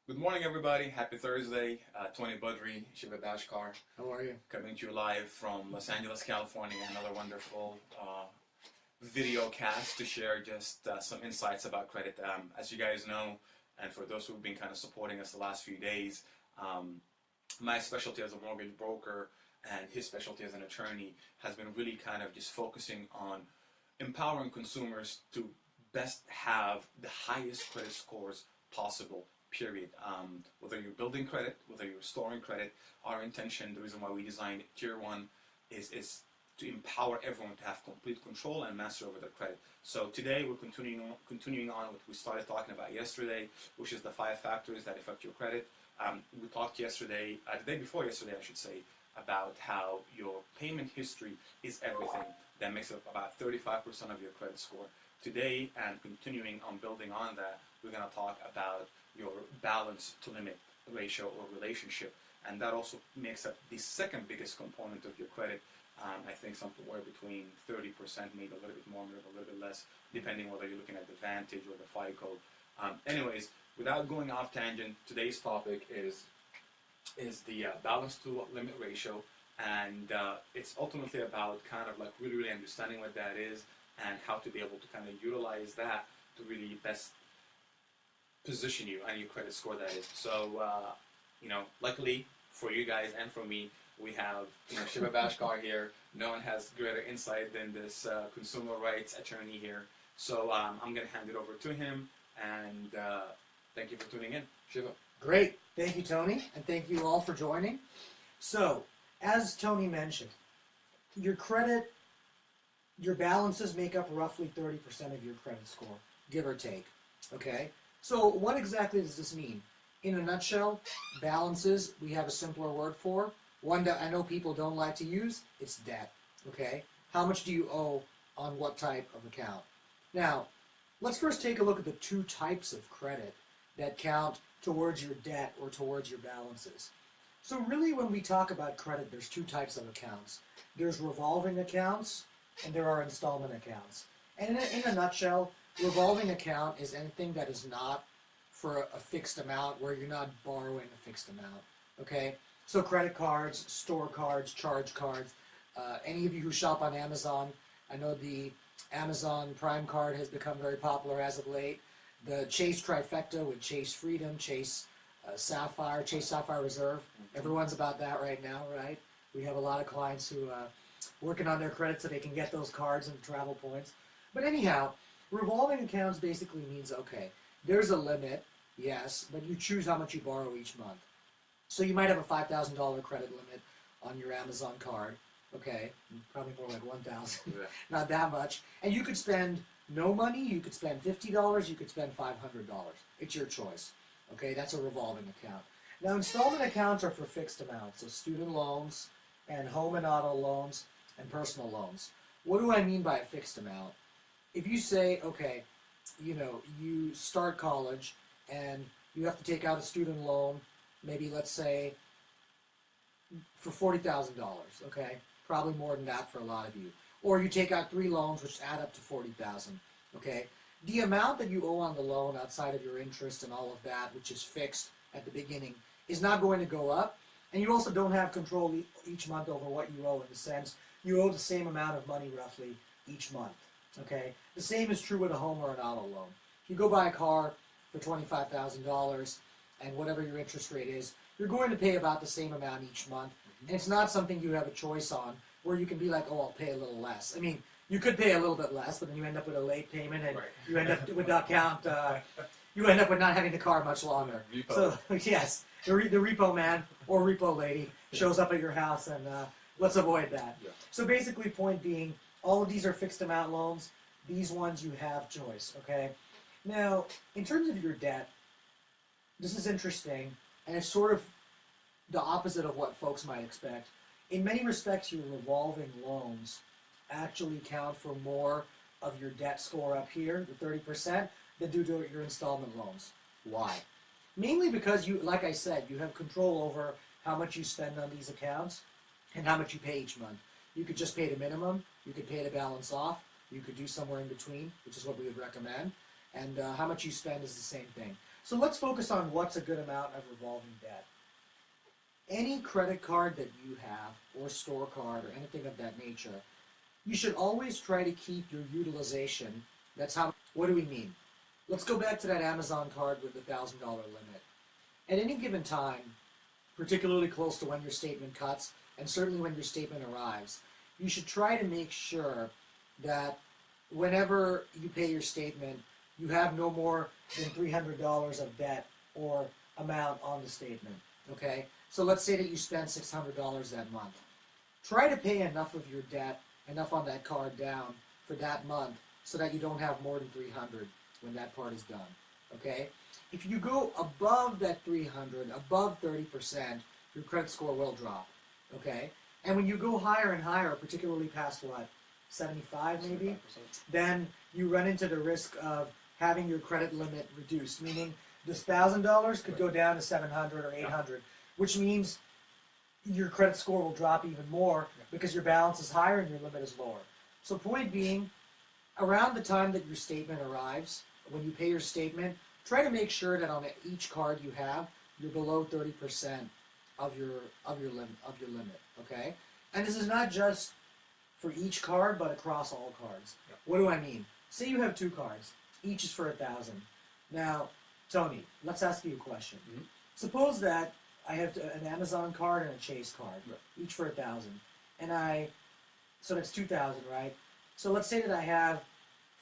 Good morning, everybody. Happy Thursday. Tony Budry, Shiva Bashkar, How are you? coming to you live from Los Angeles, California. Another wonderful video cast to share just some insights about credit. As you guys know, and for those who've been kind of supporting us the last few days, my specialty as a mortgage broker and his specialty as an attorney has been really kind of just focusing on empowering consumers to best have the highest credit scores possible, period. Whether you're building credit, whether you're storing credit, our intention, the reason why we designed Tier 1 is to empower everyone to have complete control and master over their credit. So today we're continuing on what we started talking about yesterday, which is the 5 factors that affect your credit. We talked yesterday, the day before yesterday I should say, about how your payment history is everything. That makes up about 35% of your credit score. Today, and continuing on building on that, we're going to talk about your balance to limit ratio or relationship, and that also makes up the second biggest component of your credit. I think somewhere between 30%, maybe a little bit more, maybe a little bit less, depending whether you're looking at the Vantage or the FICO. Anyways, without going off tangent, today's topic is the balance to limit ratio, and it's ultimately about kind of like really understanding what that is and how to be able to kind of utilize that to really best position you and your credit score, that is. So, luckily for you guys and for me, we have Shiva Bashkar here. No one has greater insight than this consumer rights attorney here. So I'm going to hand it over to him, and thank you for tuning in. Shiva. Great. Thank you, Tony, and thank you all for joining. So, as Tony mentioned, your credit, your balances make up roughly 30% of your credit score, give or take. Okay? So what exactly does this mean? In a nutshell, balances, we have a simpler word for. One that I know people don't like to use, it's debt. Okay? How much do you owe on what type of account? Now, let's first take a look at the 2 types of credit that count towards your debt or towards your balances. So really when we talk about credit, there's 2 types of accounts. There's revolving accounts and there are installment accounts. And in a nutshell, revolving account is anything that is not for a fixed amount, where you're not borrowing a fixed amount. Okay? So credit cards, store cards, charge cards. Any of you who shop on Amazon, I know the Amazon Prime card has become very popular as of late. The Chase trifecta with Chase Freedom, Chase Sapphire, Chase Sapphire Reserve. Everyone's about that right now, right? We have a lot of clients who working on their credit so they can get those cards and travel points. But anyhow, revolving accounts basically means, okay, there's a limit, yes, but you choose how much you borrow each month. So you might have a $5,000 credit limit on your Amazon card, okay, probably more like $1,000, yeah. Not that much. And you could spend no money, you could spend $50, you could spend $500. It's your choice, okay? That's a revolving account. Now, installment accounts are for fixed amounts, so student loans and home and auto loans and personal loans. What do I mean by a fixed amount? If you say, okay, you start college and you have to take out a student loan, maybe let's say for $40,000, okay? Probably more than that for a lot of you. Or you take out 3 loans which add up to $40,000, okay? The amount that you owe on the loan outside of your interest and all of that, which is fixed at the beginning, is not going to go up. And you also don't have control each month over what you owe, in the sense you owe the same amount of money roughly each month. Okay, the same is true with a home or an auto loan. If you go buy a car for $25,000 and whatever your interest rate is, you're going to pay about the same amount each month. And it's not something you have a choice on, where you can be like, oh, I'll pay a little less. I mean, you could pay a little bit less, but then you end up with a late payment, and you end up with not you end up with not having the car much longer. Repo. So yes, the repo man or repo lady shows up at your house, and let's avoid that. Yeah. So basically, point being, all of these are fixed amount loans. These ones you have choice, okay? Now, in terms of your debt, this is interesting, and it's sort of the opposite of what folks might expect. In many respects, your revolving loans actually count for more of your debt score up here, the 30%, than do to your installment loans. Why? Mainly because you, like I said, you have control over how much you spend on these accounts and how much you pay each month. You could just pay the minimum, you could pay the balance off, you could do somewhere in between, which is what we would recommend, and how much you spend is the same thing. So let's focus on what's a good amount of revolving debt. Any credit card that you have, or store card, or anything of that nature, you should always try to keep your utilization. That's how. What do we mean? Let's go back to that Amazon card with the $1,000 limit. At any given time, particularly close to when your statement cuts, and certainly when your statement arrives, you should try to make sure that whenever you pay your statement, you have no more than $300 of debt or amount on the statement, okay? So let's say that you spend $600 that month. Try to pay enough of your debt, enough on that card down for that month so that you don't have more than $300 when that part is done, okay? If you go above that 300, above 30%, your credit score will drop, okay? And when you go higher and higher, particularly past what, 75 maybe, 75%. then you run into the risk of having your credit limit reduced, meaning this $1,000 could go down to 700 or 800, which means your credit score will drop even more because your balance is higher and your limit is lower. So point being, around the time that your statement arrives, when you pay your statement, try to make sure that on each card you have, you're below 30% of your limit, okay? And this is not just for each card, but across all cards. Yep. What do I mean? Say you have 2 cards, each is for 1,000. Now, Tony, let's ask you a question. Mm-hmm. Suppose that I have an Amazon card and a Chase card, Right. each for 1,000, and so that's 2,000, right? So let's say that I have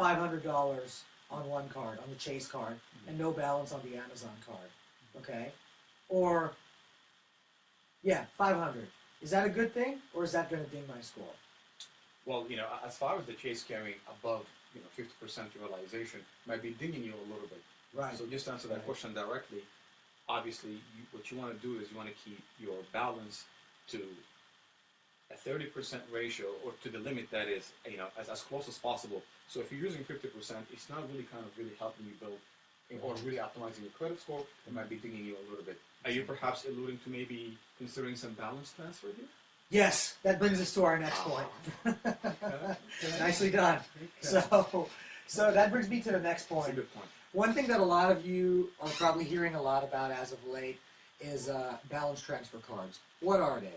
$500 on one card, on the Chase card, and no balance on the Amazon card, okay? Or, yeah, 500. Is that a good thing, or is that going to ding my score? Well, as far as the Chase carrying above, 50% utilization might be dinging you a little bit. Right. So just to answer that Right. question directly, obviously, what you want to do is you want to keep your balance to a 30% ratio, or to the limit that is, as close as possible. So if you're using 50%, it's not really really helping you build or really optimizing your credit score. It might be dinging you a little bit. Are you perhaps alluding to maybe considering some balance transfer here? Yes, that brings us to our next point. Nicely done. Okay. So that brings me to the next That's a point. good point. One thing that a lot of you are probably hearing a lot about as of late is balance transfer cards. What are they?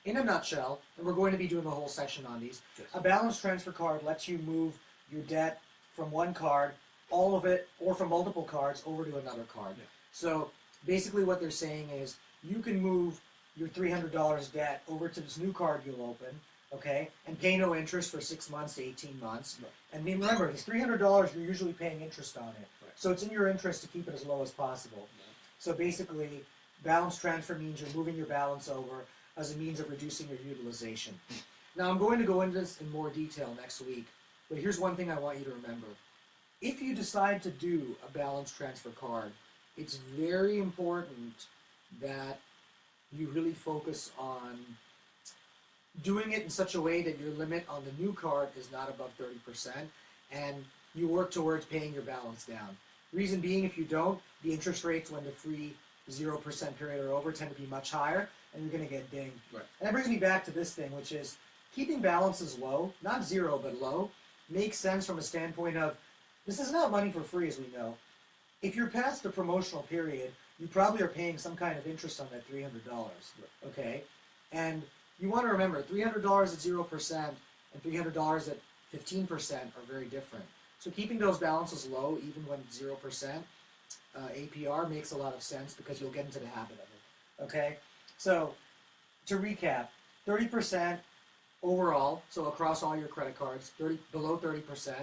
In a nutshell, and we're going to be doing a whole section on these, Yes. a balance transfer card lets you move your debt from one card, all of it, or from multiple cards over to another card. Yeah. So basically what they're saying is you can move your $300 debt over to this new card you'll open, okay, and pay no interest for 6 months to 18 months. Right. And then remember, this $300, you're usually paying interest on it. Right. So it's in your interest to keep it as low as possible. Right. So basically, balance transfer means you're moving your balance over as a means of reducing your utilization. Now, I'm going to go into this in more detail next week, but here's one thing I want you to remember. If you decide to do a balance transfer card, it's very important that you really focus on doing it in such a way that your limit on the new card is not above 30%, and you work towards paying your balance down. Reason being, if you don't, the interest rates when the free 0% period are over tend to be much higher, and you're going to get dinged. Right. And that brings me back to this thing, which is keeping balances low, not zero, but low, makes sense from a standpoint of this is not money for free, as we know. If you're past the promotional period, you probably are paying some kind of interest on that $300, okay? And you want to remember, $300 at 0% and $300 at 15% are very different. So keeping those balances low, even when 0% APR, makes a lot of sense because you'll get into the habit of it, okay? So to recap, 30% overall, so across all your credit cards, below 30%,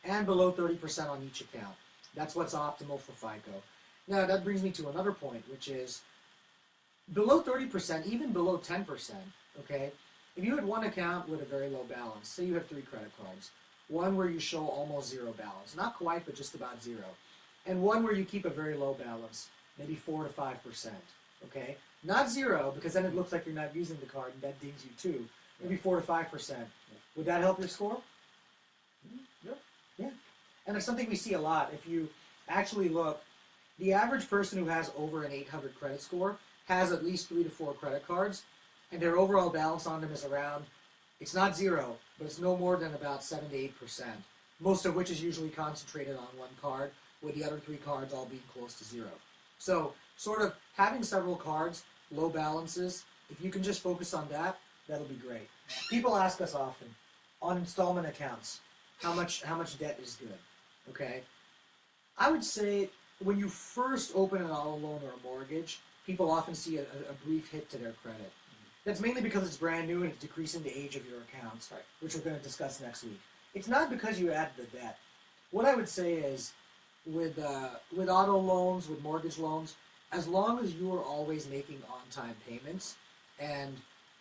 and below 30% on each account. That's what's optimal for FICO. Now, that brings me to another point, which is below 30%, even below 10%, okay? If you had one account with a very low balance, say you have 3 credit cards, one where you show almost zero balance, not quite, but just about zero, and one where you keep a very low balance, maybe 4 to 5%, okay? Not zero, because then it looks like you're not using the card, and that dings you too. Maybe 4 to 5%. Would that help your score? Yeah. Yeah. And it's something we see a lot. If you actually look, the average person who has over an 800 credit score has at least 3 to 4 credit cards, and their overall balance on them is around, it's not zero, but it's no more than about 7 to 8%, most of which is usually concentrated on one card, with the other 3 cards all being close to zero. So sort of having several cards, low balances, if you can just focus on that, that'll be great. People ask us often, on installment accounts, how much debt is good, okay? I would say when you first open an auto loan or a mortgage, people often see a brief hit to their credit. That's mainly because it's brand new and it's decreasing the age of your accounts, Right. which we're going to discuss next week. It's not because you added the debt. What I would say is, with auto loans, with mortgage loans, as long as you are always making on-time payments and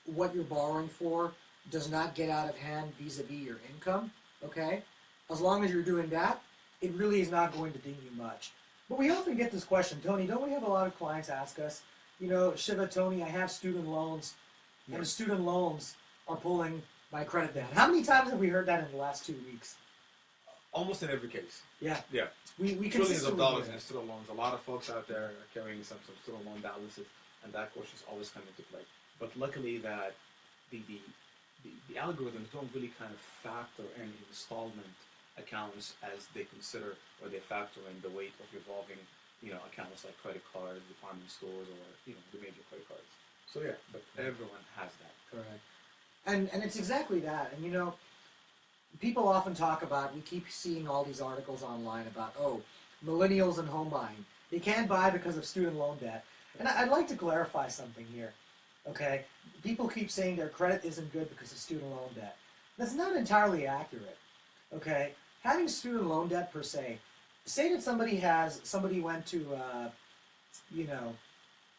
what you're borrowing for does not get out of hand vis-a-vis your income, okay? As long as you're doing that, it really is not going to ding you much. But we often get this question, Tony, don't we have a lot of clients ask us, you know, Shiva, Tony, I have student loans, and the student loans are pulling my credit down. How many times have we heard that in the last 2 weeks? Almost in every case. Yeah. Yeah. We Trillions of consistently dollars hear in that. student loans. A lot of folks out there are carrying some student loan balances, and that question is always coming into play. But luckily that the algorithms don't really kind of factor in installment accounts as they consider or they factor in the weight of revolving, you know, accounts like credit cards, department stores, or, you know, the major credit cards. So yeah, but everyone has that. Correct. And it's exactly that. And you know, people often talk about, we keep seeing all these articles online about, oh, millennials and home buying. They can't buy because of student loan debt. And I'd like to clarify something here. Okay? People keep saying their credit isn't good because of student loan debt. That's not entirely accurate. Okay? Having student loan debt per se, say that somebody went to, you know,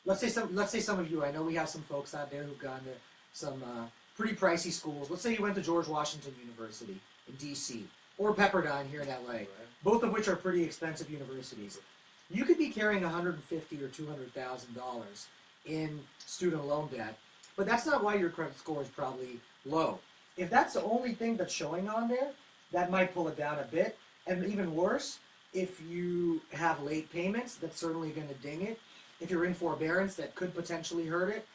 let's say some of you, I know we have some folks out there who've gone to some pretty pricey schools. Let's say you went to George Washington University in D.C. or Pepperdine here in L.A., both of which are pretty expensive universities. You could be carrying $150,000 or $200,000 in student loan debt, but that's not why your credit score is probably low. If that's the only thing that's showing on there, that might pull it down a bit. And even worse, if you have late payments, that's certainly going to ding it. If you're in forbearance, that could potentially hurt it.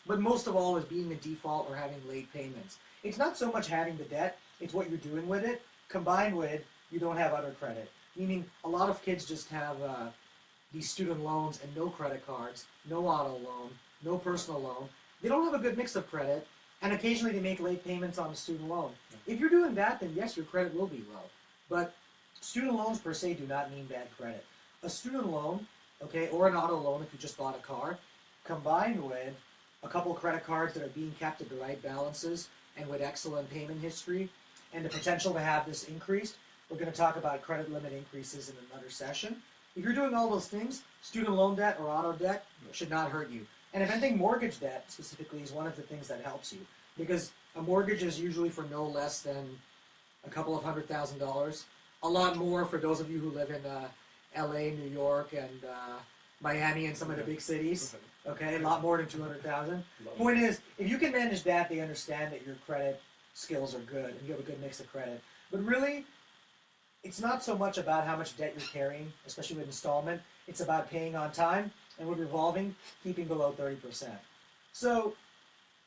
But most of all is being in default or having late payments. It's not so much having the debt, it's what you're doing with it, combined with you don't have other credit. Meaning a lot of kids just have these student loans and no credit cards, no auto loan, no personal loan. They don't have a good mix of credit, and occasionally they make late payments on a student loan. If you're doing that, then yes, your credit will be low. But student loans per se do not mean bad credit. A student loan, okay, or an auto loan if you just bought a car, combined with a couple credit cards that are being kept at the right balances and with excellent payment history and the potential to have this increased. We're going to talk about credit limit increases in another session. If you're doing all those things, student loan debt or auto debt should not hurt you. And if anything, mortgage debt specifically is one of the things that helps you, because a mortgage is usually for no less than a couple of $100,000. A lot more for those of you who live in LA, New York, and Miami and some of the big cities. Okay, a lot more than 200,000. Point is, if you can manage that, they understand that your credit skills are good and you have a good mix of credit. But really, it's not so much about how much debt you're carrying, especially with installment. It's about paying on time, and with revolving, keeping below 30%. So,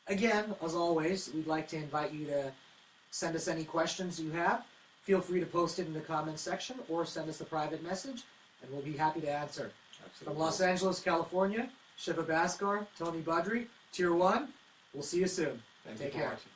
again, as always, we'd like to invite you to send us any questions you have. Feel free to post it in the comments section or send us a private message, and we'll be happy to answer. Absolutely. From Los Angeles, California, Shiva Bhaskar, Tony Budry, Tier 1. We'll see you soon. Thank Take you for care. watching.